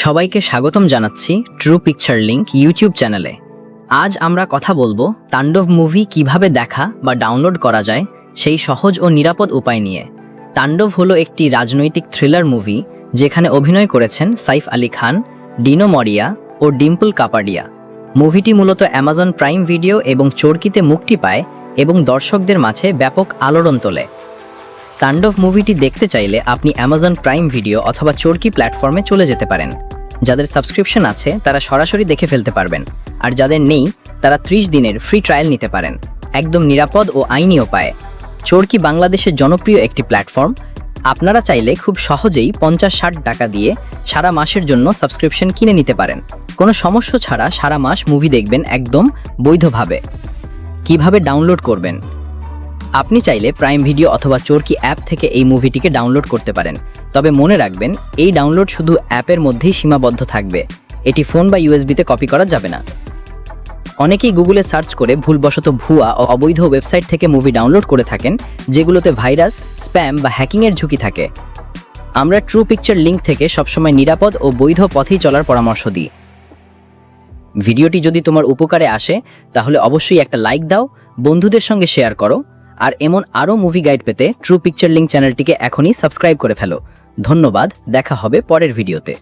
সবাইকে স্বাগতম জানাচ্ছি ট্রু পিকচার লিংক ইউটিউব চ্যানেলে। আজ আমরা কথা বলবো তাণ্ডব মুভি কিভাবে দেখা বা ডাউনলোড করা যায় সেই সহজ ও নিরাপদ উপায় নিয়ে। তাণ্ডব হলো একটি রাজনৈতিক থ্রিলার মুভি যেখানে অভিনয় করেছেন সাইফ আলী খান, ডিনো মরিয়া ও ডিম্পল কাপাডিয়া। মুভিটি মূলত অ্যামাজন প্রাইম ভিডিও এবং চরকিতে মুক্তি পায় এবং দর্শকদের মাঝে ব্যাপক আলোড়ন তোলে। তাণ্ডব মুভিটি দেখতে চাইলে আপনি অ্যামাজন প্রাইম ভিডিও অথবা চরকি প্ল্যাটফর্মে চলে যেতে পারেন। যাদের সাবস্ক্রিপশন আছে তারা সরাসরি দেখে ফেলতে পারবেন, আর যাদের নেই তারা 30 দিনের ফ্রি ট্রায়াল নিতে পারেন একদম নিরাপদ ও আইনি উপায়ে। চরকি বাংলাদেশের জনপ্রিয় একটি প্ল্যাটফর্ম। আপনারা চাইলে খুব সহজেই 50-60 টাকা দিয়ে সারা মাসের জন্য সাবস্ক্রিপশন কিনে নিতে পারেন। কোনো সমস্যা ছাড়া সারা মাস মুভি দেখবেন একদম বৈধভাবে। কিভাবে ডাউনলোড করবেন? আপনি চাইলে প্রাইম ভিডিও অথবা চরকি অ্যাপ থেকে এই মুভিটিকে ডাউনলোড করতে পারেন, তবে মনে রাখবেন এই ডাউনলোড শুধু অ্যাপের মধ্যেই সীমাবদ্ধ থাকবে। এটি ফোন বা ইউএসবিতে কপি করা যাবে না। অনেকেই গুগলে সার্চ করে ভুলবশত ভুয়া ও অবৈধ ওয়েবসাইট থেকে মুভি ডাউনলোড করে থাকেন, যেগুলোতে ভাইরাস, স্প্যাম বা হ্যাকিংয়ের ঝুঁকি থাকে। আমরা ট্রু পিকচার লিংক থেকে সবসময় নিরাপদ ও বৈধ পথেই চলার পরামর্শ দিই। ভিডিওটি যদি তোমার উপকারে আসে তাহলে অবশ্যই একটা লাইক দাও, বন্ধুদের সঙ্গে শেয়ার করো, আর এমন আরও মুভি গাইড পেতে ট্রু পিকচার লিংক চ্যানেলটিকে এখনই সাবস্ক্রাইব করে ফেলো। ধন্যবাদ, দেখা হবে পরের ভিডিওতে।